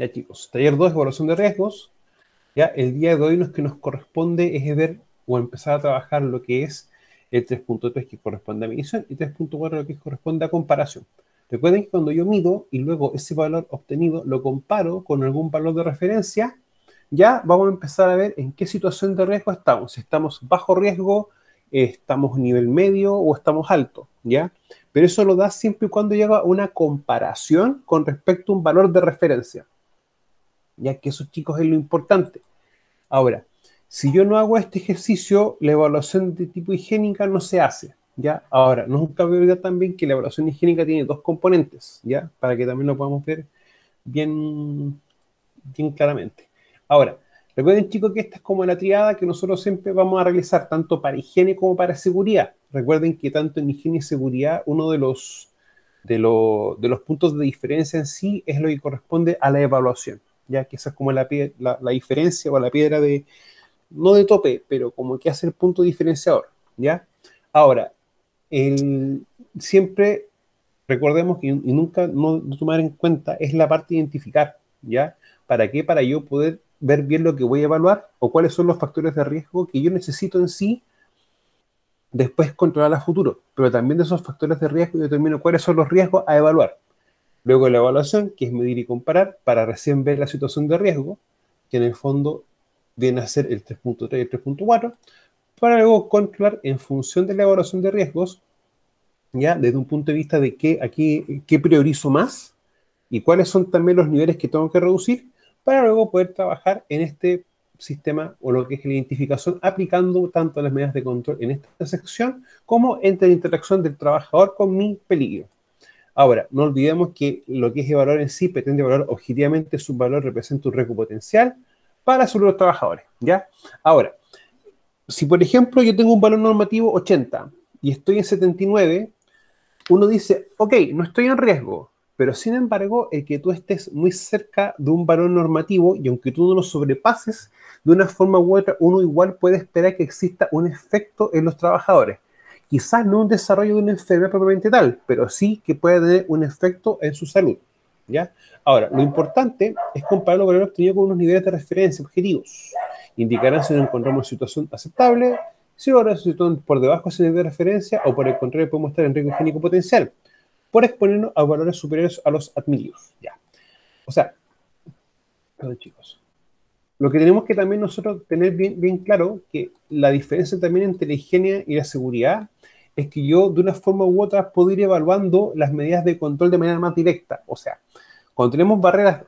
Ya chicos, taller 2, evaluación de riesgos. Ya el día de hoy lo que nos corresponde es ver o empezar a trabajar lo que es el 3.3 que corresponde a medición y 3.4 lo que corresponde a comparación. Recuerden que cuando yo mido y luego ese valor obtenido lo comparo con algún valor de referencia, ya vamos a empezar a ver en qué situación de riesgo estamos. Si estamos bajo riesgo, estamos nivel medio o estamos alto, ¿ya? Pero eso lo da siempre y cuando llega una comparación con respecto a un valor de referencia, ya que eso, chicos, es lo importante. Ahora, si yo no hago este ejercicio, la evaluación de tipo higiénica no se hace, ¿ya? Ahora, nunca voy a olvidar también que la evaluación higiénica tiene dos componentes, ¿ya? Para que también lo podamos ver bien, bien claramente. Ahora, recuerden, chicos, que esta es como la triada que nosotros siempre vamos a realizar, tanto para higiene como para seguridad. Recuerden que tanto en higiene y seguridad, uno de los puntos de diferencia en sí es lo que corresponde a la evaluación, ya que esa es como la diferencia o la piedra de, no de tope, pero como que hace el punto diferenciador, ¿ya? Ahora, siempre recordemos que y nunca no tomar en cuenta es la parte de identificar, ¿ya? ¿Para qué? Para yo poder ver bien lo que voy a evaluar o cuáles son los factores de riesgo que yo necesito en sí después controlar a futuro, pero también de esos factores de riesgo yo determino cuáles son los riesgos a evaluar. Luego la evaluación, que es medir y comparar, para recién ver la situación de riesgo, que en el fondo viene a ser el 3.3 y el 3.4, para luego controlar en función de la evaluación de riesgos, ya desde un punto de vista de qué priorizo más y cuáles son también los niveles que tengo que reducir, para luego poder trabajar en este sistema o lo que es la identificación, aplicando tanto las medidas de control en esta sección como entre la interacción del trabajador con mi peligro. Ahora, no olvidemos que lo que es evaluar en sí pretende evaluar objetivamente su valor representa un riesgo potencial para los trabajadores, ¿ya? Ahora, si por ejemplo yo tengo un valor normativo 80 y estoy en 79, uno dice, ok, no estoy en riesgo, pero sin embargo, el que tú estés muy cerca de un valor normativo y aunque tú no lo sobrepases, de una forma u otra, uno igual puede esperar que exista un efecto en los trabajadores. Quizás no un desarrollo de una enfermedad propiamente tal, pero sí que puede tener un efecto en su salud, ¿ya? Ahora, lo importante es comparar los valores obtenidos con unos niveles de referencia objetivos. Indicarán si nos encontramos en situación aceptable, si ahora se sitúan por debajo de ese nivel de referencia o por el contrario podemos estar en riesgo higiénico potencial, por exponernos a valores superiores a los admitidos. Ya. O sea, perdón chicos, lo que tenemos que también nosotros tener bien, bien claro que la diferencia también entre la higiene y la seguridad es que yo de una forma u otra puedo ir evaluando las medidas de control de manera más directa. O sea, cuando tenemos barreras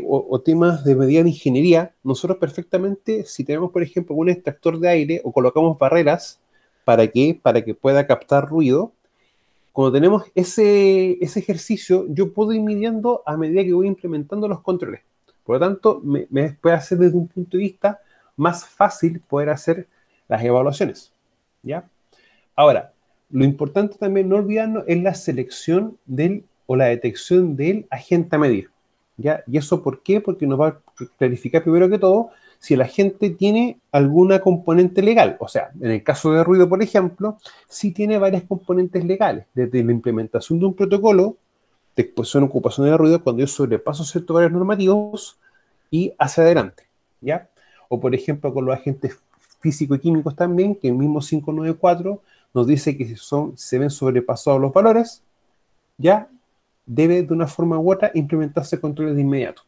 o temas de medida de ingeniería, nosotros perfectamente, si tenemos, por ejemplo, un extractor de aire o colocamos barreras, ¿para qué? Para que pueda captar ruido. Cuando tenemos ese ejercicio, yo puedo ir midiendo a medida que voy implementando los controles. Por lo tanto, me puede hacer desde un punto de vista más fácil poder hacer las evaluaciones, ¿ya? Ahora, lo importante también no olvidarnos es la selección o la detección del agente a medir, ¿ya? ¿Y eso por qué? Porque nos va a clarificar primero que todo si el agente tiene alguna componente legal. O sea, en el caso de ruido, por ejemplo, sí tiene varias componentes legales, desde la implementación de un protocolo de exposición o ocupación de ruido cuando yo sobrepaso ciertos valores normativos y hacia adelante, ¿ya? O por ejemplo con los agentes físico y químicos también, que el mismo 594 nos dice que si se ven sobrepasados los valores, ya debe de una forma u otra implementarse controles de inmediato.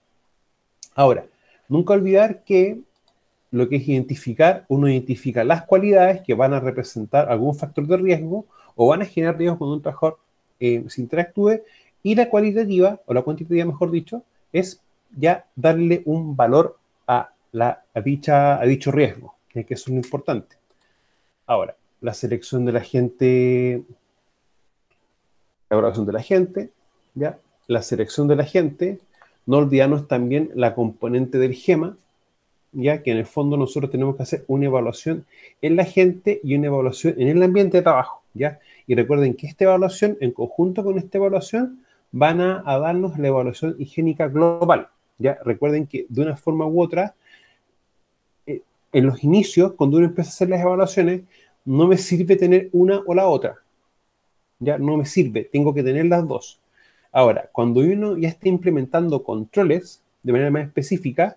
Ahora, nunca olvidar que lo que es identificar, uno identifica las cualidades que van a representar algún factor de riesgo o van a generar riesgo cuando un trabajador se interactúe, y la cualitativa, o la cuantitativa mejor dicho, es ya darle un valor a dicho riesgo, que eso es lo importante. Ahora, la selección de la gente, la evaluación de la gente, ¿ya? La selección de la gente, no olvidarnos también la componente del GEMA, ya que en el fondo nosotros tenemos que hacer una evaluación en la gente y una evaluación en el ambiente de trabajo, ¿ya? Y recuerden que esta evaluación, en conjunto con esta evaluación, van a darnos la evaluación higiénica global, ¿ya? Recuerden que de una forma u otra, en los inicios, cuando uno empieza a hacer las evaluaciones, no me sirve tener una o la otra, ¿ya? No me sirve, tengo que tener las dos. Ahora, cuando uno ya está implementando controles, de manera más específica,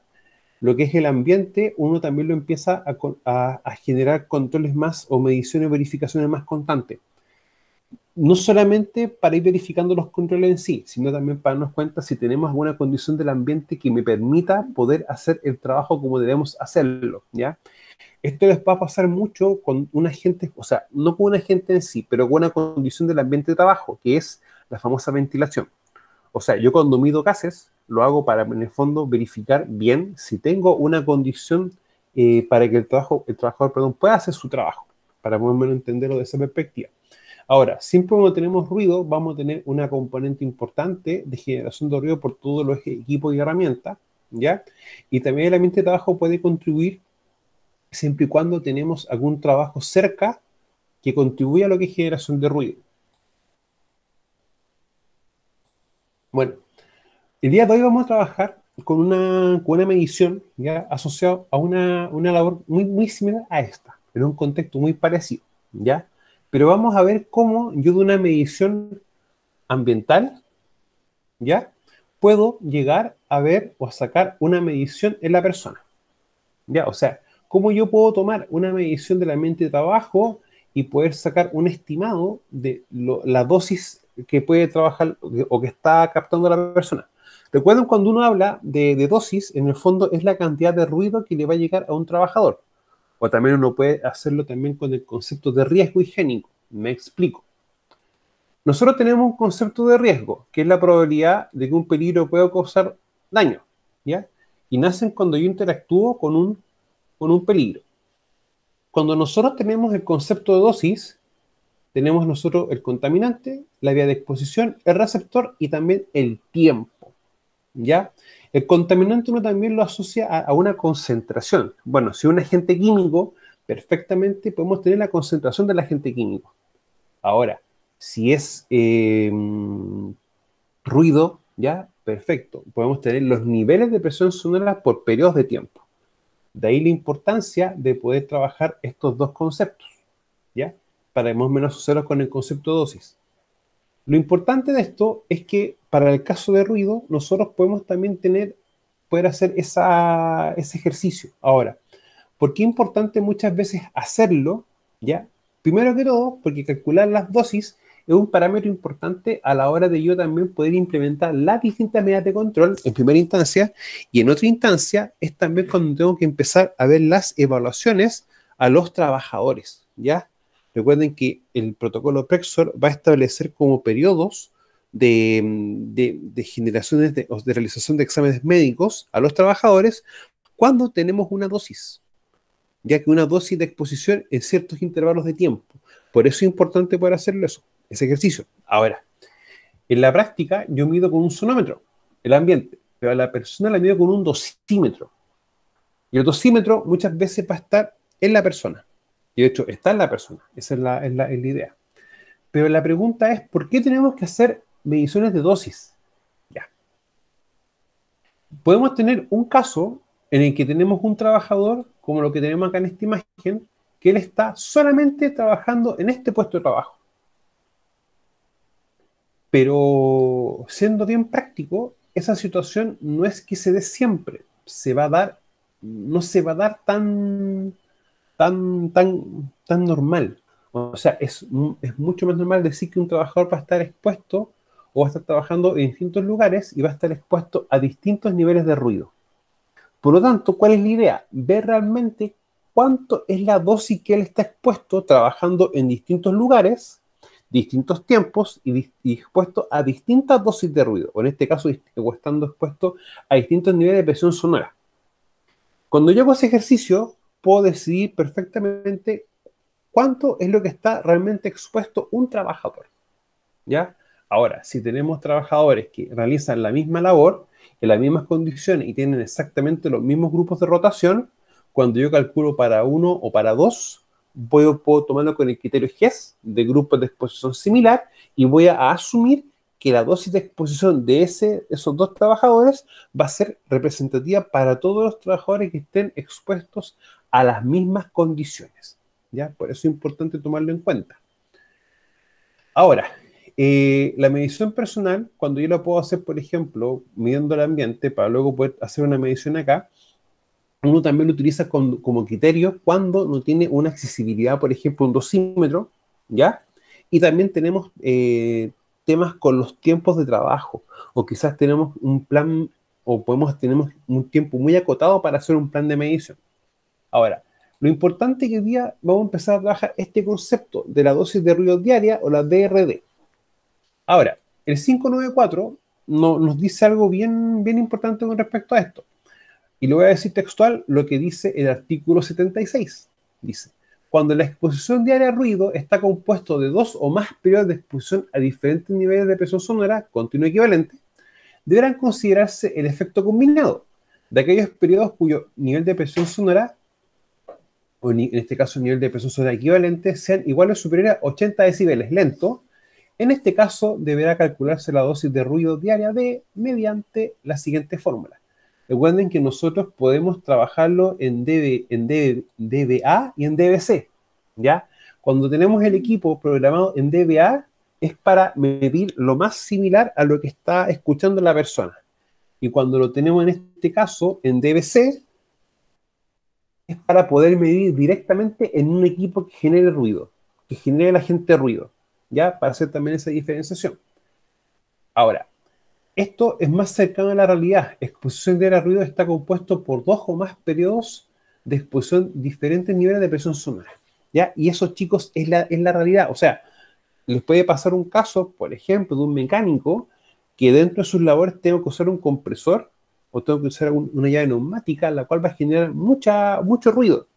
lo que es el ambiente, uno también lo empieza a generar controles más o mediciones, verificaciones más constantes. No solamente para ir verificando los controles en sí, sino también para darnos cuenta si tenemos alguna condición del ambiente que me permita poder hacer el trabajo como debemos hacerlo, ¿ya? Esto les va a pasar mucho con un agente, o sea, no con un agente en sí, pero con una condición del ambiente de trabajo, que es la famosa ventilación. O sea, yo cuando mido gases, lo hago para, en el fondo, verificar bien si tengo una condición para que el trabajador, perdón, pueda hacer su trabajo, para más o menos entenderlo de esa perspectiva. Ahora, siempre cuando tenemos ruido, vamos a tener una componente importante de generación de ruido por todos los equipos y herramientas, ¿ya? Y también el ambiente de trabajo puede contribuir siempre y cuando tenemos algún trabajo cerca que contribuya a lo que es generación de ruido. Bueno, el día de hoy vamos a trabajar con una medición ya asociada a una labor muy similar a esta, en un contexto muy parecido, ¿ya? Pero vamos a ver cómo yo de una medición ambiental, ¿ya? Puedo llegar a ver o a sacar una medición en la persona, ¿ya? O sea, cómo yo puedo tomar una medición del ambiente de trabajo y poder sacar un estimado de la dosis que puede trabajar o que está captando la persona. Recuerden, cuando uno habla de dosis, en el fondo es la cantidad de ruido que le va a llegar a un trabajador. O también uno puede hacerlo también con el concepto de riesgo higiénico. Me explico. Nosotros tenemos un concepto de riesgo, que es la probabilidad de que un peligro pueda causar daño, ¿ya? Y nacen cuando yo interactúo con un peligro. Cuando nosotros tenemos el concepto de dosis, tenemos nosotros el contaminante, la vía de exposición, el receptor y también el tiempo, ¿ya? El contaminante uno también lo asocia a una concentración. Bueno, si un agente químico, perfectamente podemos tener la concentración del agente químico. Ahora, si es ruido, ¿ya? Perfecto. Podemos tener los niveles de presión sonora por periodos de tiempo. De ahí la importancia de poder trabajar estos dos conceptos, ¿ya? Para más o menos asociarlos con el concepto de dosis. Lo importante de esto es que para el caso de ruido, nosotros podemos también poder hacer ese ejercicio. Ahora, ¿por qué es importante muchas veces hacerlo? ¿Ya? Primero que todo, porque calcular las dosis es un parámetro importante a la hora de yo también poder implementar las distintas medidas de control en primera instancia, y en otra instancia es también cuando tengo que empezar a ver las evaluaciones a los trabajadores, ¿ya? Recuerden que el protocolo Prexor va a establecer como periodos de generaciones o de realización de exámenes médicos a los trabajadores cuando tenemos una dosis, ya que una dosis de exposición en ciertos intervalos de tiempo. Por eso es importante poder hacerlo ese ejercicio. Ahora, en la práctica yo mido con un sonómetro el ambiente, pero a la persona la mido con un dosímetro. Y el dosímetro muchas veces va a estar en la persona. Y de hecho, está en la persona. Esa es la idea. Pero la pregunta es, ¿por qué tenemos que hacer mediciones de dosis? Ya. Podemos tener un caso en el que tenemos un trabajador, como lo que tenemos acá en esta imagen, que él está solamente trabajando en este puesto de trabajo. Pero siendo bien práctico, esa situación no es que se dé siempre, no se va a dar tan normal. O sea, es mucho más normal decir que un trabajador va a estar expuesto o va a estar trabajando en distintos lugares y va a estar expuesto a distintos niveles de ruido. Por lo tanto, ¿cuál es la idea? Ver realmente cuánto es la dosis que él está expuesto trabajando en distintos lugares, distintos tiempos y expuesto a distintas dosis de ruido, o en este caso, o estando expuesto a distintos niveles de presión sonora. Cuando yo hago ese ejercicio, puedo decidir perfectamente cuánto es lo que está realmente expuesto un trabajador, ¿ya? Ahora, si tenemos trabajadores que realizan la misma labor, en las mismas condiciones y tienen exactamente los mismos grupos de rotación, cuando yo calculo para uno o para dos, puedo tomarlo con el criterio GES de grupos de exposición similar y voy a asumir que la dosis de exposición de esos dos trabajadores va a ser representativa para todos los trabajadores que estén expuestos a las mismas condiciones, ¿ya? Por eso es importante tomarlo en cuenta. Ahora, la medición personal, cuando yo la puedo hacer, por ejemplo, midiendo el ambiente, para luego poder hacer una medición acá, uno también lo utiliza como criterio cuando no tiene una accesibilidad, por ejemplo, un dosímetro, ¿ya? Y también tenemos temas con los tiempos de trabajo, o quizás tenemos un plan, o tenemos un tiempo muy acotado para hacer un plan de medición. Ahora, lo importante es que hoy día vamos a empezar a trabajar este concepto de la dosis de ruido diaria o la DRD. Ahora, el 594 nos dice algo bien, bien importante con respecto a esto. Y le voy a decir textual lo que dice el artículo 76. Dice, cuando la exposición diaria a ruido está compuesto de dos o más periodos de exposición a diferentes niveles de presión sonora continua equivalente, deberán considerarse el efecto combinado de aquellos periodos cuyo nivel de presión sonora, o en este caso nivel de presión sonora equivalente, sean iguales o superiores a 80 decibeles lento. En este caso, deberá calcularse la dosis de ruido diaria mediante la siguiente fórmula. Recuerden que nosotros podemos trabajarlo en dBA y en dBc, ¿ya? Cuando tenemos el equipo programado en dBA, es para medir lo más similar a lo que está escuchando la persona. Y cuando lo tenemos en este caso en dBc, es para poder medir directamente en un equipo que genere ruido, que genere la gente ruido, ¿ya? Para hacer también esa diferenciación. Ahora, esto es más cercano a la realidad. Exposición diaria a ruido está compuesto por dos o más periodos de exposición, diferentes niveles de presión sonora, ¿ya? Y eso, chicos, es la realidad. O sea, les puede pasar un caso, por ejemplo, de un mecánico que dentro de sus labores tengo que usar un compresor o tengo que usar una llave neumática, la cual va a generar mucho ruido.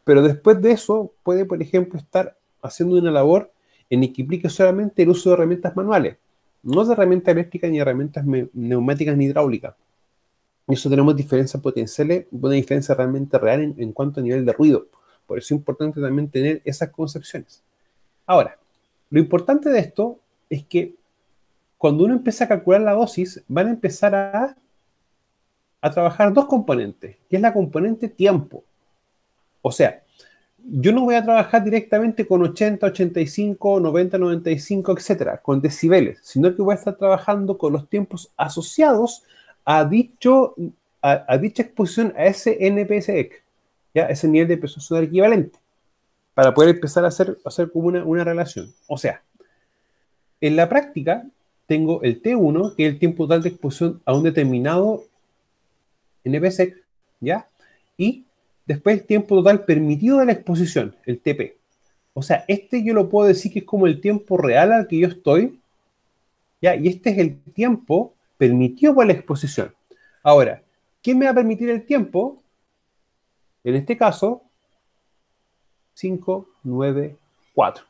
Pero después de eso puede, por ejemplo, estar haciendo una labor en el que implique solamente el uso de herramientas manuales, no de herramientas eléctricas ni herramientas neumáticas ni hidráulicas. Y eso tenemos diferencias potenciales, una diferencia realmente real en cuanto a nivel de ruido. Por eso es importante también tener esas concepciones. Ahora, lo importante de esto es que cuando uno empieza a calcular la dosis, van a empezar a trabajar dos componentes, que es la componente tiempo. O sea, yo no voy a trabajar directamente con 80, 85, 90, 95, etcétera, con decibeles, sino que voy a estar trabajando con los tiempos asociados a, dicha exposición, a ese NPSEC, ¿ya? Ese nivel de presión sonora equivalente, para poder empezar a hacer como una relación. O sea, en la práctica, tengo el T1, que es el tiempo total de exposición a un determinado NPSEC, ¿ya? Y después el tiempo total permitido de la exposición, el TP. O sea, este yo lo puedo decir que es como el tiempo real al que yo estoy, ¿ya? Y este es el tiempo permitido por la exposición. Ahora, ¿qué me va a permitir el tiempo? En este caso, 5, 9, 4.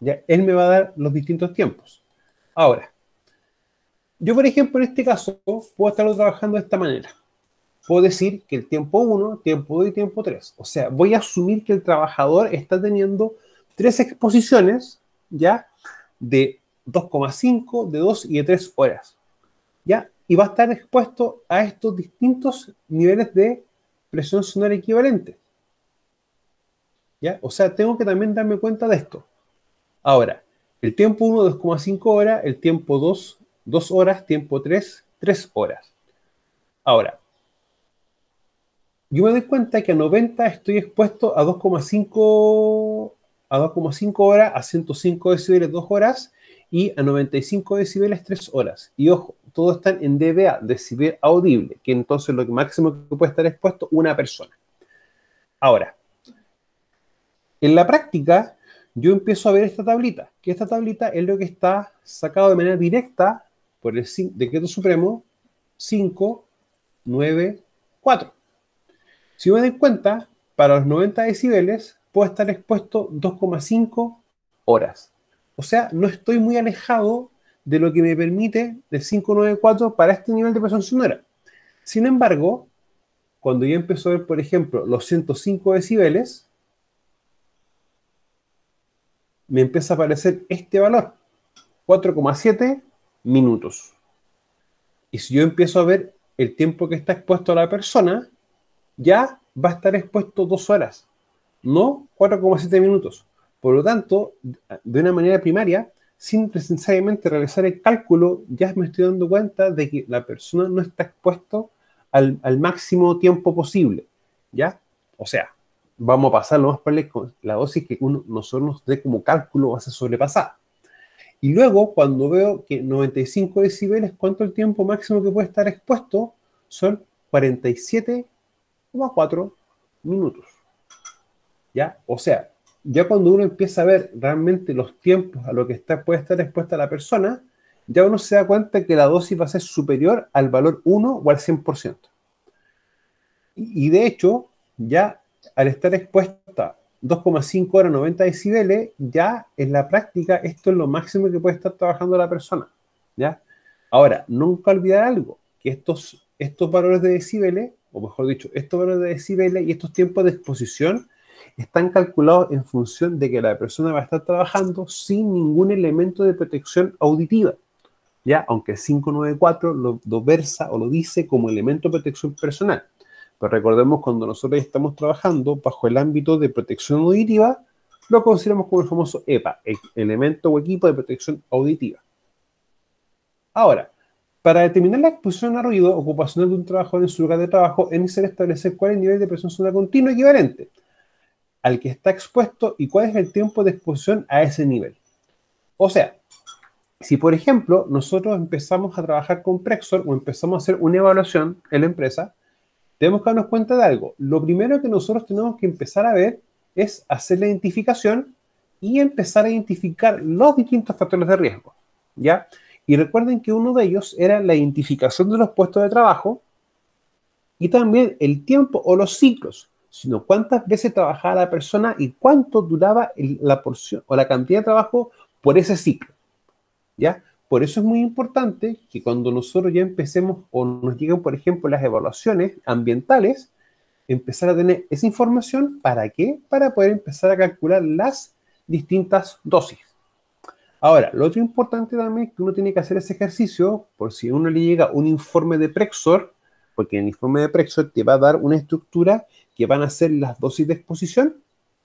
¿Ya? Él me va a dar los distintos tiempos. Ahora, yo, por ejemplo, en este caso, puedo estarlo trabajando de esta manera. Puedo decir que el tiempo 1, tiempo 2 y tiempo 3. O sea, voy a asumir que el trabajador está teniendo 3 exposiciones, ¿ya? De 2,5, de 2 y de 3 horas, ¿ya? Y va a estar expuesto a estos distintos niveles de presión sonora equivalente, ¿ya? O sea, tengo que también darme cuenta de esto. Ahora, el tiempo 1, 2,5 horas, el tiempo 2, 2 horas, tiempo 3, 3 horas. Ahora, yo me doy cuenta que a 90 estoy expuesto a 2,5 horas, a 105 decibeles 2 horas y a 95 decibeles 3 horas. Y ojo, todos están en dBA, decibel audible, que entonces lo máximo que puede estar expuesto una persona. Ahora, en la práctica, yo empiezo a ver esta tablita, que esta tablita es lo que está sacado de manera directa por el decreto supremo 594. Si me doy cuenta, para los 90 decibeles puedo estar expuesto 2,5 horas. O sea, no estoy muy alejado de lo que me permite el 594 para este nivel de presión sonora. Sin embargo, cuando yo empiezo a ver, por ejemplo, los 105 decibeles, me empieza a aparecer este valor, 4,7 minutos. Y si yo empiezo a ver el tiempo que está expuesto a la persona, ya va a estar expuesto 2 horas, no 4,7 minutos. Por lo tanto, de una manera primaria, sin necesariamente realizar el cálculo, ya me estoy dando cuenta de que la persona no está expuesto al máximo tiempo posible, ¿ya? O sea, vamos a pasar lo más probable con la dosis que nosotros nos dé como cálculo va a ser sobrepasada. Y luego, cuando veo que 95 decibeles, ¿cuánto el tiempo máximo que puede estar expuesto? Son 47,4 minutos, ¿ya? O sea, ya cuando uno empieza a ver realmente los tiempos a lo que puede estar expuesta la persona, ya uno se da cuenta que la dosis va a ser superior al valor 1 o al 100%. Y de hecho, ya al estar expuesta 2,5 horas 90 decibeles, ya en la práctica esto es lo máximo que puede estar trabajando la persona, ¿ya? Ahora, nunca olvidar algo, que estos valores de decibeles, o mejor dicho, estos valores de decibeles y estos tiempos de exposición están calculados en función de que la persona va a estar trabajando sin ningún elemento de protección auditiva, ¿ya? Aunque el 594 lo versa o lo dice como elemento de protección personal. Pero recordemos, cuando nosotros estamos trabajando bajo el ámbito de protección auditiva, lo consideramos como el famoso EPA, elemento o equipo de protección auditiva. Ahora, para determinar la exposición a ruido ocupacional de un trabajador en su lugar de trabajo, es necesario establecer cuál es el nivel de presión sonora continua equivalente al que está expuesto y cuál es el tiempo de exposición a ese nivel. O sea, si por ejemplo nosotros empezamos a trabajar con Prexor o empezamos a hacer una evaluación en la empresa, tenemos que darnos cuenta de algo. Lo primero que nosotros tenemos que empezar a ver es hacer la identificación y empezar a identificar los distintos factores de riesgo, ¿ya? Y recuerden que uno de ellos era la identificación de los puestos de trabajo y también el tiempo o los ciclos, sino cuántas veces trabajaba la persona y cuánto duraba la porción o la cantidad de trabajo por ese ciclo, ¿ya? Por eso es muy importante que cuando nosotros ya empecemos o nos lleguen, por ejemplo, las evaluaciones ambientales, empezar a tener esa información. ¿Para qué? Para poder empezar a calcular las distintas dosis. Ahora, lo otro importante también es que uno tiene que hacer ese ejercicio por si a uno le llega un informe de Prexor, porque el informe de Prexor te va a dar una estructura que van a ser las dosis de exposición,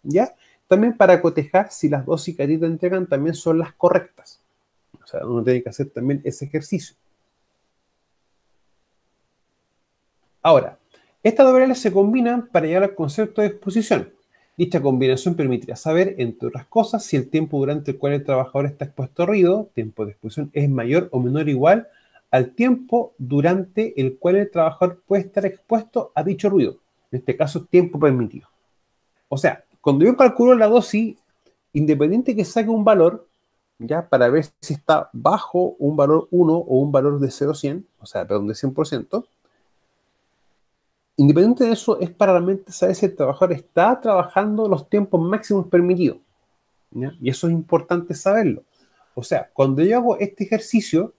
¿ya? También para cotejar si las dosis que a ti te entregan también son las correctas. O sea, uno tiene que hacer también ese ejercicio. Ahora, estas dos variables se combinan para llegar al concepto de exposición. Dicha combinación permitirá saber, entre otras cosas, si el tiempo durante el cual el trabajador está expuesto a ruido, tiempo de exposición, es mayor o menor o igual al tiempo durante el cual el trabajador puede estar expuesto a dicho ruido. En este caso, tiempo permitido. O sea, cuando yo calculo la dosis, independiente que saque un valor, ¿ya? Para ver si está bajo un valor 1 o un valor de 0 a 100, o sea, perdón, de 100%, independiente de eso, es para realmente saber si el trabajador está trabajando los tiempos máximos permitidos, ¿ya? Y eso es importante saberlo. O sea, cuando yo hago este ejercicio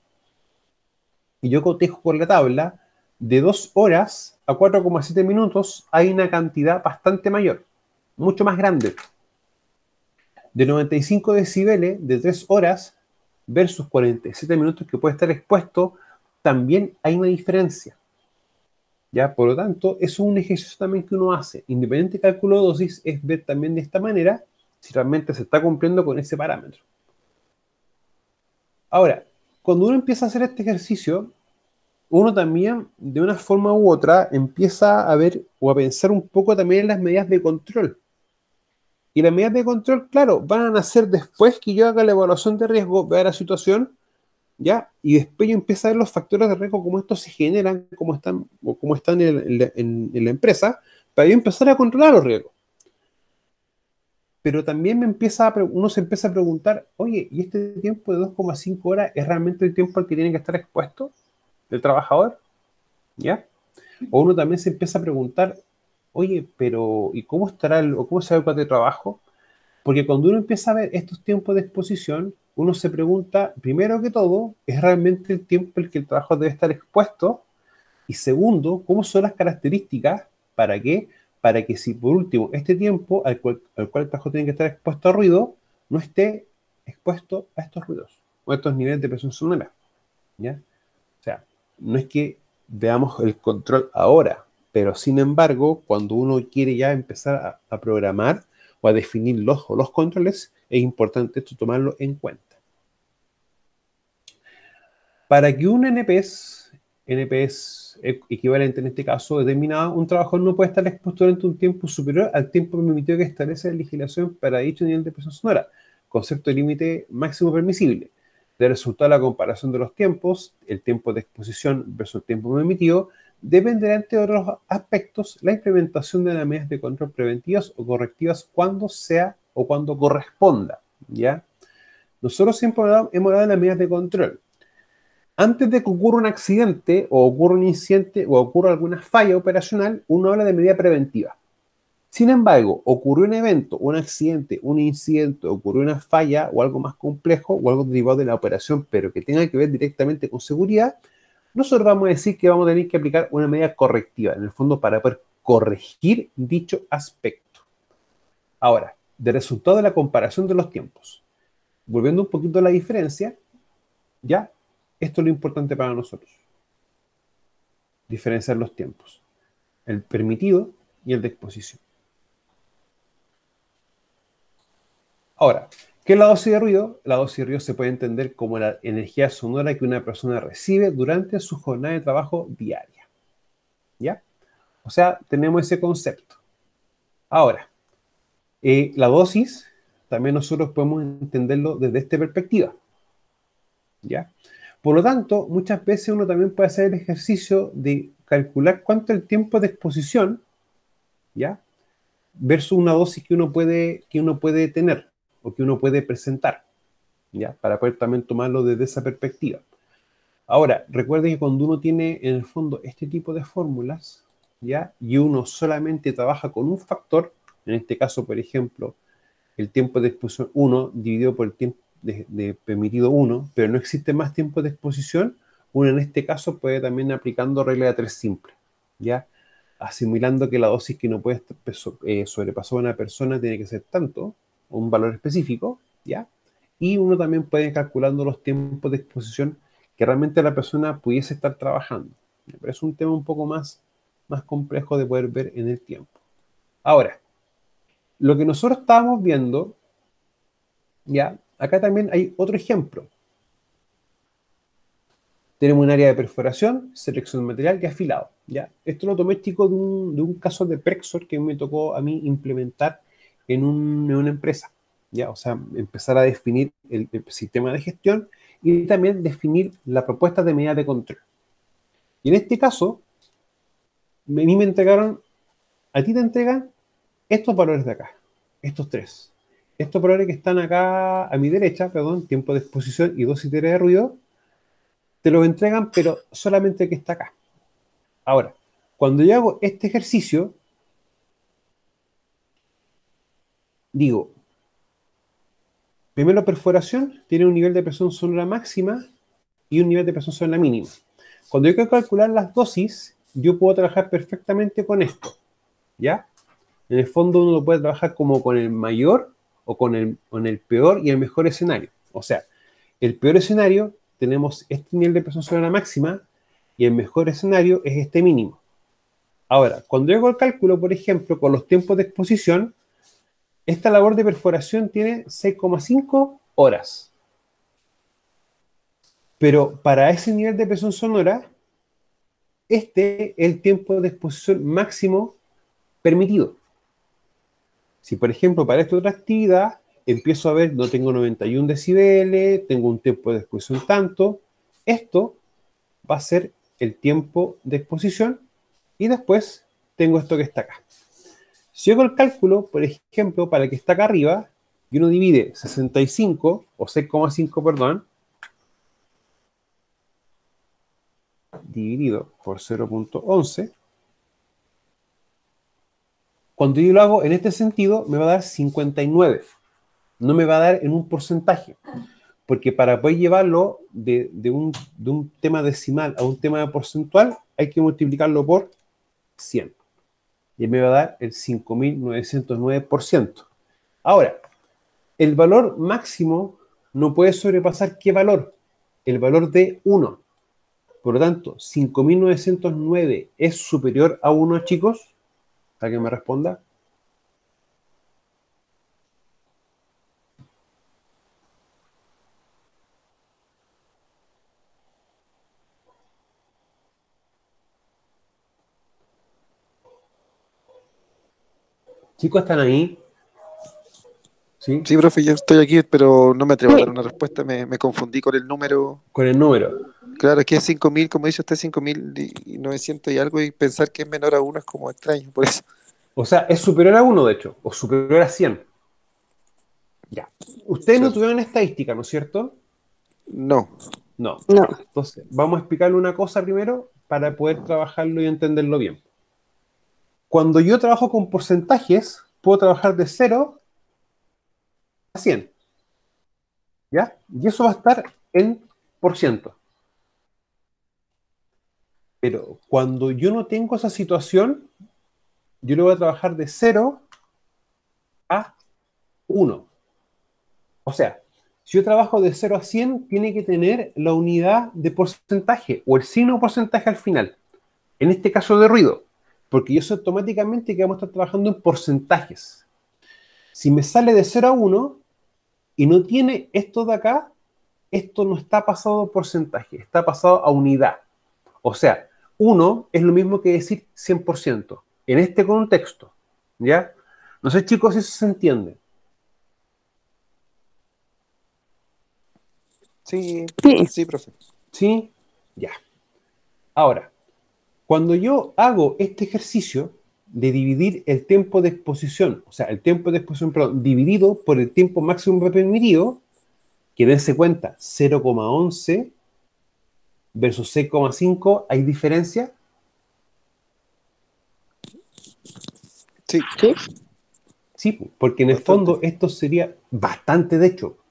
y yo cotejo por la tabla, de 2 horas a 4,7 minutos hay una cantidad bastante mayor, mucho más grande. De 95 decibeles de 3 horas versus 47 minutos que puede estar expuesto, también hay una diferencia, ¿ya? Por lo tanto, eso es un ejercicio también que uno hace. Independiente de cálculo de dosis, es ver también de esta manera si realmente se está cumpliendo con ese parámetro. Ahora, cuando uno empieza a hacer este ejercicio, uno también, de una forma u otra, empieza a ver o a pensar un poco también en las medidas de control. Y las medidas de control, claro, van a nacer después que yo haga la evaluación de riesgo, vea la situación, ¿ya? Y después yo empiezo a ver los factores de riesgo, cómo estos se generan, cómo están en la empresa, para yo empezar a controlar los riesgos. Pero también uno se empieza a preguntar, oye, ¿y este tiempo de 2,5 horas es realmente el tiempo al que tiene que estar expuesto el trabajador? ¿Ya? O uno también se empieza a preguntar, oye, pero ¿y cómo estará o cómo será el cuadro de trabajo? Porque cuando uno empieza a ver estos tiempos de exposición, uno se pregunta, primero que todo, ¿es realmente el tiempo en el que el trabajo debe estar expuesto? Y segundo, ¿cómo son las características? ¿Para qué? Para que si por último este tiempo al cual el trabajo tiene que estar expuesto a ruido, no esté expuesto a estos ruidos o a estos niveles de presión sonora, ¿ya? O sea, no es que veamos el control ahora, pero sin embargo, cuando uno quiere ya empezar a programar o a definir los controles, es importante esto tomarlo en cuenta. Para que un NPS equivalente en este caso determinado, un trabajador no puede estar expuesto durante un tiempo superior al tiempo permitido que establece la legislación para dicho nivel de presión sonora, concepto de límite máximo permisible. De resultado de la comparación de los tiempos, el tiempo de exposición versus el tiempo permitido, dependerá, entre otros aspectos, la implementación de las medidas de control preventivas o correctivas cuando sea o cuando corresponda, ¿ya? Nosotros siempre hemos hablado de las medidas de control. Antes de que ocurra un accidente o ocurra un incidente o ocurra alguna falla operacional, uno habla de medida preventiva. Sin embargo, ocurrió un evento, un accidente, un incidente, ocurrió una falla o algo más complejo o algo derivado de la operación, pero que tenga que ver directamente con seguridad, nosotros vamos a decir que vamos a tener que aplicar una medida correctiva, en el fondo, para poder corregir dicho aspecto. Ahora, de resultado de la comparación de los tiempos, volviendo un poquito a la diferencia, ya, esto es lo importante para nosotros. Diferenciar los tiempos, el permitido y el de exposición. Ahora, ¿qué es la dosis de ruido? La dosis de ruido se puede entender como la energía sonora que una persona recibe durante su jornada de trabajo diaria. ¿Ya? O sea, tenemos ese concepto. Ahora, la dosis también nosotros podemos entenderlo desde esta perspectiva. ¿Ya? Por lo tanto, muchas veces uno también puede hacer el ejercicio de calcular cuánto es el tiempo de exposición, ¿ya? Versus una dosis que uno puede tener o que uno puede presentar, ¿ya? Para poder también tomarlo desde esa perspectiva. Ahora, recuerde que cuando uno tiene en el fondo este tipo de fórmulas, ¿ya? Y uno solamente trabaja con un factor, en este caso, por ejemplo, el tiempo de exposición 1 dividido por el tiempo de permitido 1, pero no existe más tiempo de exposición, uno en este caso puede también aplicando regla de 3 simple, ¿ya? Asimilando que la dosis que no puede sobrepasar a una persona tiene que ser tanto, un valor específico, ¿ya? Y uno también puede ir calculando los tiempos de exposición que realmente la persona pudiese estar trabajando. Pero es un tema un poco más complejo de poder ver en el tiempo. Ahora, lo que nosotros estábamos viendo, ya, acá también hay otro ejemplo. Tenemos un área de perforación, selección de material y afilado. ¿Ya? Esto lo tomé, chico, de un caso de Prexor que me tocó a mí implementar en una empresa. ¿Ya? O sea, empezar a definir el sistema de gestión y también definir la propuesta de medida de control. Y en este caso, a mí me entregaron, a ti te entregan estos valores de acá, estos tres. Estos valores que están acá a mi derecha, perdón, tiempo de exposición y dosis de ruido, te los entregan, pero solamente el que está acá. Ahora, cuando yo hago este ejercicio, digo, primero perforación tiene un nivel de presión sonora máxima y un nivel de presión sonora mínima. Cuando yo quiero calcular las dosis, yo puedo trabajar perfectamente con esto, ¿ya? En el fondo uno lo puede trabajar como con el mayor o con el peor y el mejor escenario. O sea, el peor escenario tenemos este nivel de presión sonora máxima y el mejor escenario es este mínimo. Ahora, cuando yo hago el cálculo, por ejemplo, con los tiempos de exposición, esta labor de perforación tiene 6,5 horas. Pero para ese nivel de presión sonora, este es el tiempo de exposición máximo permitido. Si, por ejemplo, para esta otra actividad, empiezo a ver, no tengo 91 decibeles, tengo un tiempo de exposición tanto, esto va a ser el tiempo de exposición y después tengo esto que está acá. Si hago el cálculo, por ejemplo, para el que está acá arriba, y uno divide 65, o 6,5, perdón, dividido por 0,11, cuando yo lo hago en este sentido, me va a dar 59. No me va a dar en un porcentaje. Porque para poder llevarlo de un tema decimal a un tema porcentual, hay que multiplicarlo por 100. Y me va a dar el 5.909%. Ahora, el valor máximo no puede sobrepasar ¿qué valor? El valor de 1. Por lo tanto, 5.909 es superior a 1, chicos. Para que me responda. Chicos, ¿están ahí? ¿Sí? Sí, profe, yo estoy aquí, pero no me atrevo a dar una respuesta. Me confundí con el número. Con el número. Claro, es que es 5.000, como dice usted, 5.900 y algo, y pensar que es menor a uno es como extraño, por eso. O sea, es superior a 1, de hecho, o superior a 100. Ya. Ustedes no Claro. tuvieron estadística, ¿no es cierto? No. No. No. Entonces, vamos a explicarle una cosa primero para poder trabajarlo y entenderlo bien. Cuando yo trabajo con porcentajes, puedo trabajar de 0 a 100. ¿Ya? Y eso va a estar en por ciento. Pero cuando yo no tengo esa situación, yo le voy a trabajar de 0 a 1. O sea, si yo trabajo de 0 a 100, tiene que tener la unidad de porcentaje o el signo porcentaje al final. En este caso de ruido, porque yo sé automáticamente que vamos a estar trabajando en porcentajes. Si me sale de 0 a 1 y no tiene esto de acá, esto no está pasado a porcentaje, está pasado a unidad. O sea, 1 es lo mismo que decir 100%. En este contexto, ¿ya? No sé, chicos, si eso se entiende. Sí, Sí. sí, profe. ¿Sí? Ya. Ahora, cuando yo hago este ejercicio de dividir el tiempo de exposición, o sea, el tiempo de exposición, perdón, dividido por el tiempo máximo permitido, que dense cuenta, 0,11 versus 6,5, ¿hay diferencia? Sí, Sí. Sí, porque en el bastante. fondo esto sería bastante, de hecho, Ya.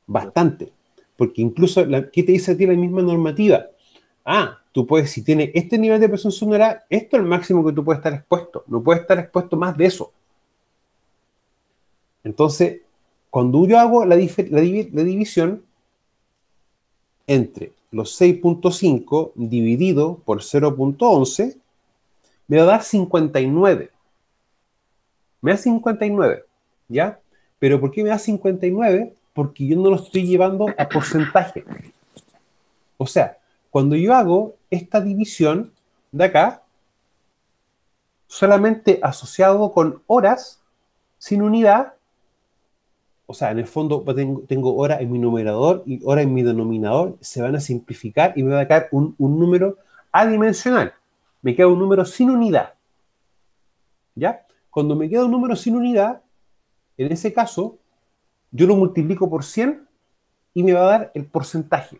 bastante. Porque incluso, ¿qué te dice a ti la misma normativa? Ah, tú puedes, si tienes este nivel de presión sonora, esto es el máximo que tú puedes estar expuesto. No puedes estar expuesto más de eso. Entonces, cuando yo hago la división entre los 6,5 dividido por 0,11, me va a dar 59. Me da 59, ¿ya? ¿Pero por qué me da 59? Porque yo no lo estoy llevando a porcentaje. O sea, cuando yo hago esta división de acá, solamente asociado con horas sin unidad, o sea, en el fondo tengo hora en mi numerador y hora en mi denominador, se van a simplificar y me va a quedar un número adimensional. Me queda un número sin unidad, ¿ya? Cuando me queda un número sin unidad, en ese caso, yo lo multiplico por 100 y me va a dar el porcentaje.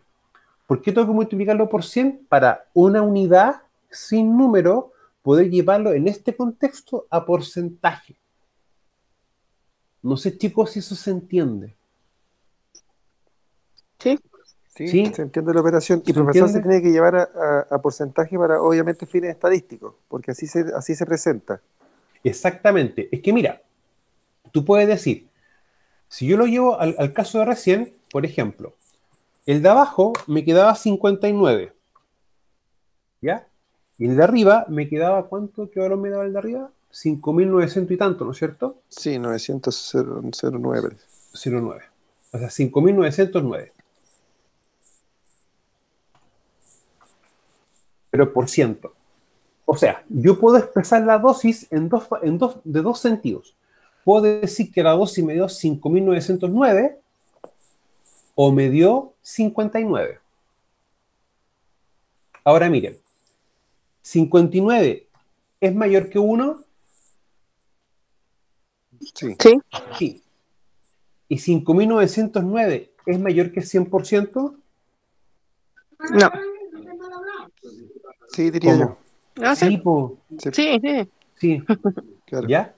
¿Por qué tengo que multiplicarlo por 100? Para una unidad sin número poder llevarlo en este contexto a porcentaje. No sé, chicos, si eso se entiende. Sí. Sí, ¿Sí? se entiende la operación. Y ¿Se profesor se entiende? tiene que llevar a porcentaje para, obviamente, fines estadísticos, porque así se presenta. Exactamente. Es que mira, tú puedes decir, si yo lo llevo al caso de recién, por ejemplo, el de abajo me quedaba 59, ¿ya? Y el de arriba me quedaba, ¿cuánto? ¿Qué valor me daba el de arriba? 5.900 y tanto, ¿no es cierto? Sí, 909. 0,9. O sea, 5.909. Pero por ciento. O sea, yo puedo expresar la dosis de dos sentidos. Puedo decir que la dosis me dio 5.909 o me dio 59. Ahora miren, 59 es mayor que 1, Sí, Sí. sí. Y 5.909 es mayor que 100%, No. sí, diría yo. ¿cómo? Ah, sí. Sí, po, Sí, Sí, sí. sí, claro. ¿ya?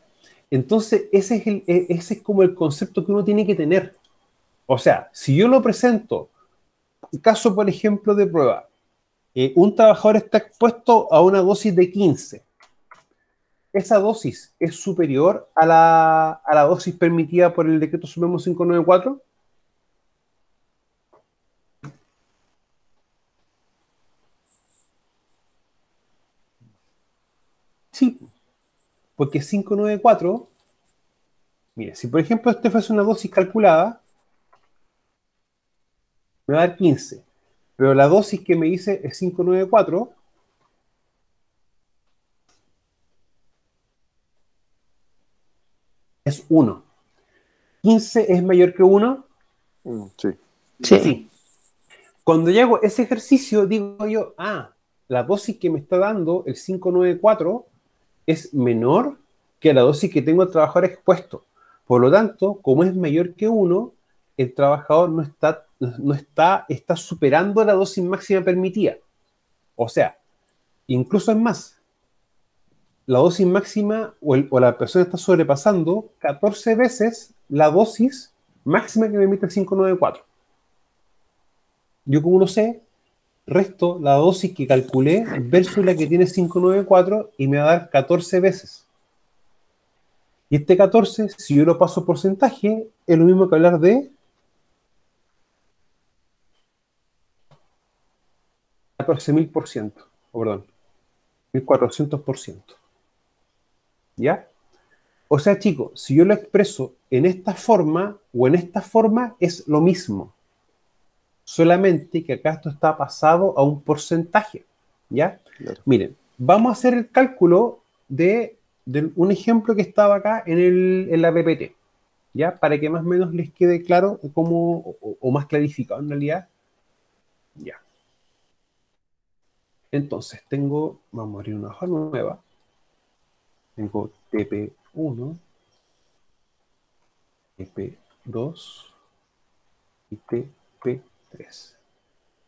Entonces, ese es como el concepto que uno tiene que tener. O sea, si yo lo presento, caso por ejemplo de prueba, un trabajador está expuesto a una dosis de 15. ¿Esa dosis es superior a la dosis permitida por el decreto supremo 594? Sí, porque 594, mire, si por ejemplo este fuese una dosis calculada, me va a dar 15, pero la dosis que me dice es 594, es 1. 15 es mayor que 1, Sí. Sí. sí. Cuando yo hago ese ejercicio, digo yo, la dosis que me está dando el 594 es menor que la dosis que tengo el trabajador expuesto. Por lo tanto, como es mayor que 1, el trabajador está superando la dosis máxima permitida. O sea, incluso es más, la dosis máxima o la persona está sobrepasando 14 veces la dosis máxima que me emite el 594. Yo, como no sé, resto la dosis que calculé versus la que tiene 594 y me va a dar 14 veces. Y este 14, si yo lo paso a porcentaje, es lo mismo que hablar de 14.000%, o perdón, 1.400%. ¿Ya? O sea, chicos, si yo lo expreso en esta forma o en esta forma, es lo mismo. Solamente que acá esto está pasado a un porcentaje. ¿Ya? Claro. Miren, vamos a hacer el cálculo de un ejemplo que estaba acá en la PPT. ¿Ya? Para que más o menos les quede claro cómo, o más clarificado en realidad. Ya. Entonces, vamos a abrir una hoja nueva. Tengo TP1, TP2 y TP3.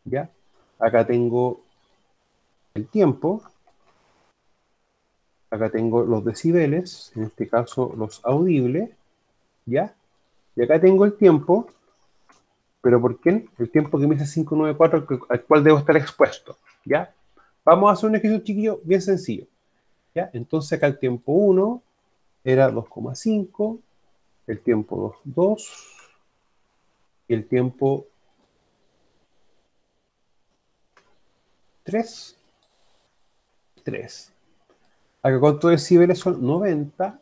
¿Ya? Acá tengo el tiempo. Acá tengo los decibeles, en este caso los audibles. ¿Ya? Y acá tengo el tiempo. ¿Pero por qué? El tiempo que me dice 594 al cual debo estar expuesto. ¿Ya? Vamos a hacer un ejercicio chiquillo bien sencillo. ¿Ya? Entonces acá el tiempo 1 era 2,5, el tiempo 2, 2, y el tiempo 3, 3. Acá cuántos decibeles son 90,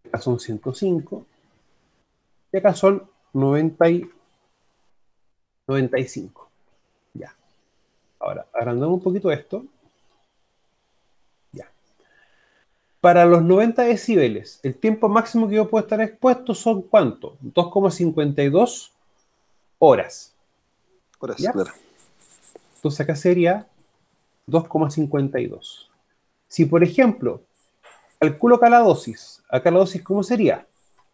acá son 105, y acá son 95. Ya. Ahora, agrandamos un poquito esto. Ya. Para los 90 decibeles, el tiempo máximo que yo puedo estar expuesto son ¿cuánto? 2,52 horas. Horas, ¿Ya? claro. Entonces acá sería 2,52. Si, por ejemplo, calculo acá la dosis ¿cómo sería?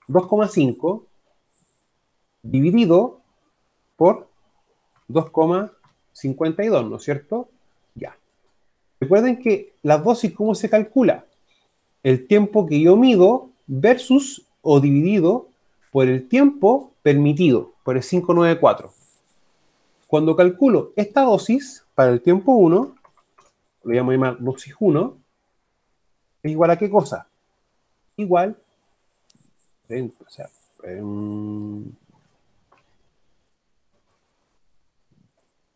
2,5 dividido por 2,52, ¿no es cierto? Ya. Recuerden que la dosis, ¿cómo se calcula? El tiempo que yo mido versus o dividido por el tiempo permitido, por el 594. Cuando calculo esta dosis para el tiempo 1, lo llamo llamar dosis 1, es igual a ¿qué cosa? Igual, o sea,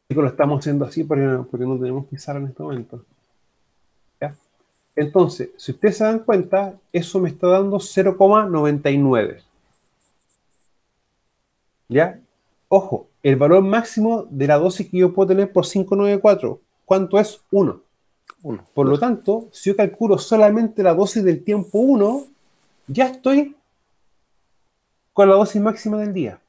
lo estamos haciendo así porque no tenemos pizarra en este momento. ¿Ya? Entonces, si ustedes se dan cuenta, eso me está dando 0,99. ¿Ya? Ojo, el valor máximo de la dosis que yo puedo tener por 594, ¿cuánto es? 1. Uno, Por lo claro. tanto, si yo calculo solamente la dosis del tiempo 1, ya estoy con la dosis máxima del día.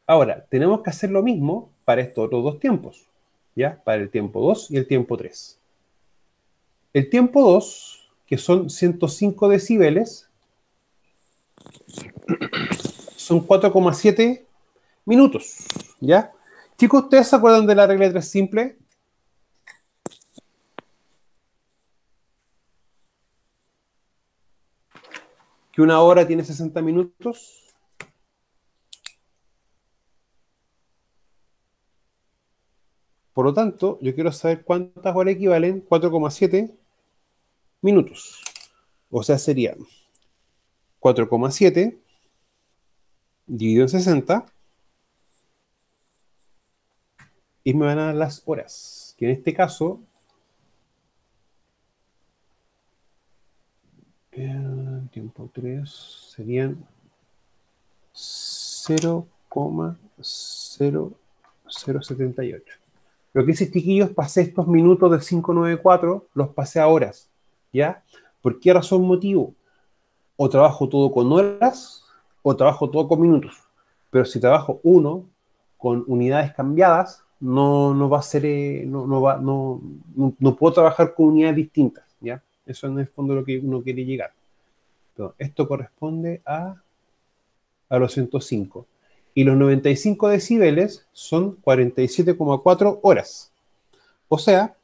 Ahora, tenemos que hacer lo mismo para estos otros dos tiempos, ¿ya? Para el tiempo 2 y el tiempo 3. El tiempo 2, que son 105 decibeles, son 4,7 minutos, ¿ya? Chicos, ¿ustedes se acuerdan de la regla de 3 simple? Que una hora tiene 60 minutos. Por lo tanto, yo quiero saber cuántas horas equivalen 4,7 minutos. O sea, sería 4,7 dividido en 60 y me van a dar las horas, que en este caso tiempo 3 serían 0,0078. Lo que hice, chiquillos, pasé estos minutos del 594, los pasé a horas, ¿ya? ¿Por qué razón motivo? O trabajo todo con horas o trabajo todo con minutos. Pero si trabajo uno con unidades cambiadas, no va a ser, no puedo trabajar con unidades distintas, ¿ya? Eso en el fondo es lo que uno quiere llegar. Entonces, esto corresponde a los 105. Y los 95 decibeles son 47,4 horas. O sea,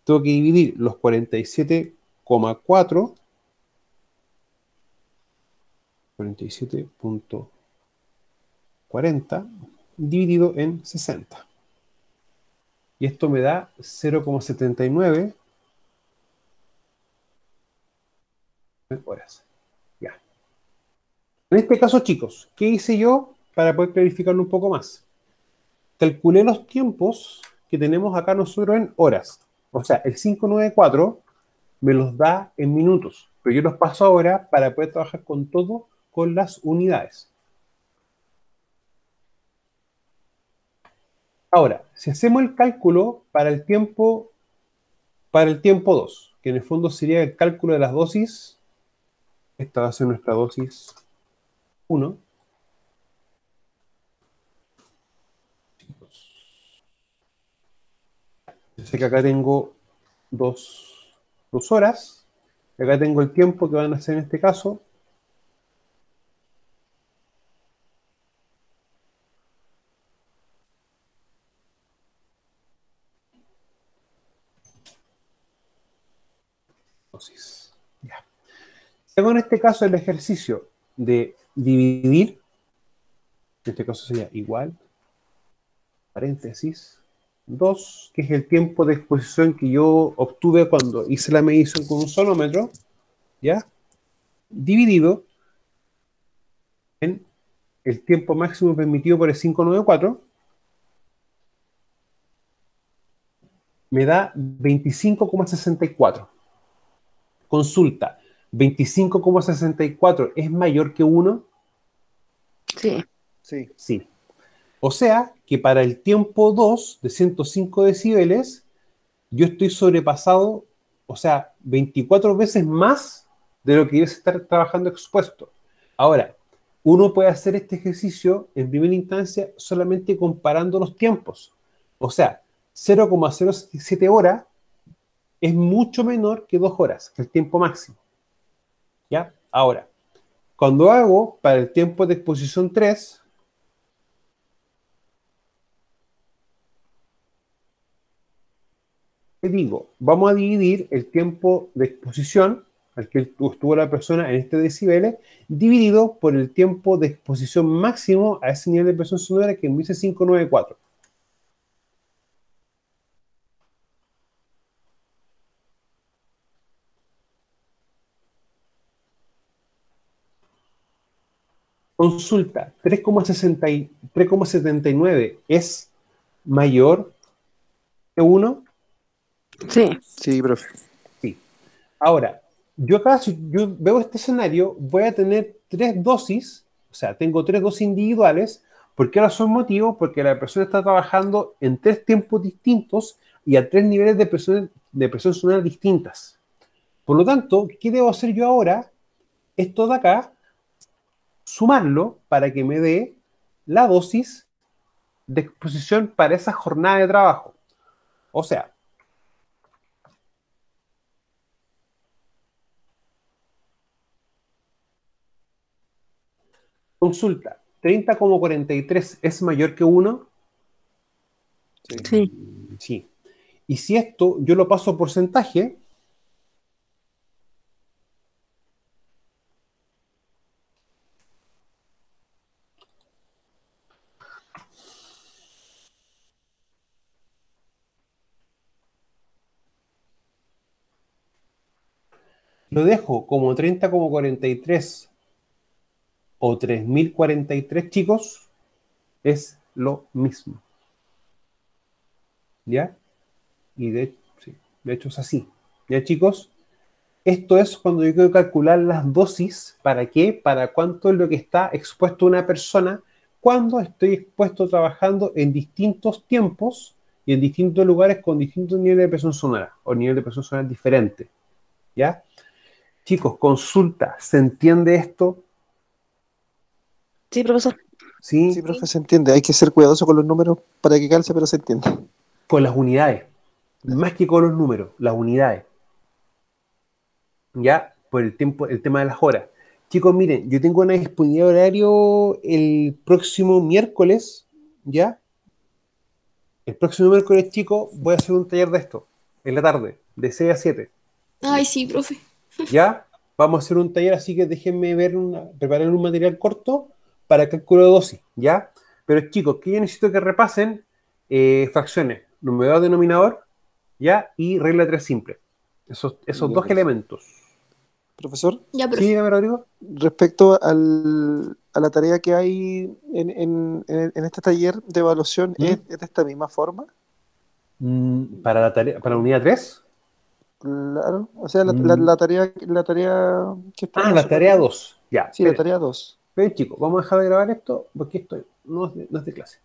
tengo que dividir los 47,4, 47.40, dividido en 60. Y esto me da 0,79 horas. Ya. En este caso, chicos, ¿qué hice yo para poder clarificarlo un poco más? Calculé los tiempos que tenemos acá nosotros en horas. O sea, el 594 me los da en minutos, pero yo los paso ahora para poder trabajar con todo con las unidades. Ahora, si hacemos el cálculo para el tiempo 2, que en el fondo sería el cálculo de las dosis, esta va a ser nuestra dosis 1. Yo sé que acá tengo dos horas, y acá tengo el tiempo que van a ser en este caso. Dosis. Ya. Si hago en este caso el ejercicio de dividir, en este caso sería igual, paréntesis, 2, que es el tiempo de exposición que yo obtuve cuando hice la medición con un sonómetro, ¿ya? Dividido en el tiempo máximo permitido por el 594, me da 25,64. Consulta, ¿25,64 es mayor que 1? Sí. Sí. Sí. O sea que para el tiempo 2 de 105 decibeles, yo estoy sobrepasado, o sea, 24 veces más de lo que debes estar trabajando expuesto. Ahora, uno puede hacer este ejercicio en primera instancia solamente comparando los tiempos. O sea, 0,07 horas es mucho menor que 2 horas, que el tiempo máximo. ¿Ya? Ahora, cuando hago para el tiempo de exposición 3, te digo, vamos a dividir el tiempo de exposición al que estuvo la persona en este decibeles, dividido por el tiempo de exposición máximo a ese nivel de presión sonora que me dice 594. Consulta, 3,79 es mayor que 1. Sí. Sí, profe. Sí. Ahora, yo acá, si yo veo este escenario, voy a tener 3 dosis, o sea, tengo 3 dosis individuales. ¿Por qué razón motivo? Porque la persona está trabajando en 3 tiempos distintos y a 3 niveles de presión sonora distintas. Por lo tanto, ¿qué debo hacer yo ahora? Esto de acá, sumarlo para que me dé la dosis de exposición para esa jornada de trabajo. O sea, consulta, 30,43 es mayor que 1. Sí. Sí. Y si esto yo lo paso a porcentaje, lo dejo como 30,43 o 3043, chicos, es lo mismo. ¿Ya? Y sí, de hecho es así. ¿Ya, chicos? Esto es cuando yo quiero calcular las dosis. ¿Para qué? Para cuánto es lo que está expuesto una persona cuando estoy expuesto trabajando en distintos tiempos y en distintos lugares con distintos niveles de presión sonora o nivel de presión sonora diferente. ¿Ya? Chicos, consulta, ¿se entiende esto? Sí, profesor. ¿Sí? Sí, profe, se entiende. Hay que ser cuidadoso con los números para que calce, pero se entiende. Con las unidades, más que con los números, las unidades, ¿ya? Por el tiempo, el tema de las horas. Chicos, miren, yo tengo una disponibilidad de horario el próximo miércoles, ¿ya? El próximo miércoles, chicos, voy a hacer un taller de esto, en la tarde, de 6 a 7. Ay, sí, profe. ¿Ya? Vamos a hacer un taller, así que déjenme preparar un material corto para cálculo de dosis, ¿ya? Pero chicos, que yo necesito que repasen fracciones, numerador, denominador, ¿ya? Y regla 3 simple. Esos Ya, dos profesor. elementos. Profesor, Ya, ¿Sí, profe. dígame, Rodrigo? respecto a la tarea que hay en este taller de evaluación, ¿Mm? es de esta misma forma? Para la tarea, para la unidad 3. Claro, o sea, Mm, la tarea que Ah, estamos la tarea suponiendo. 2. Ya, Sí, la esperen. tarea 2. Esperen, chicos, vamos a dejar de grabar esto porque esto no es de clase.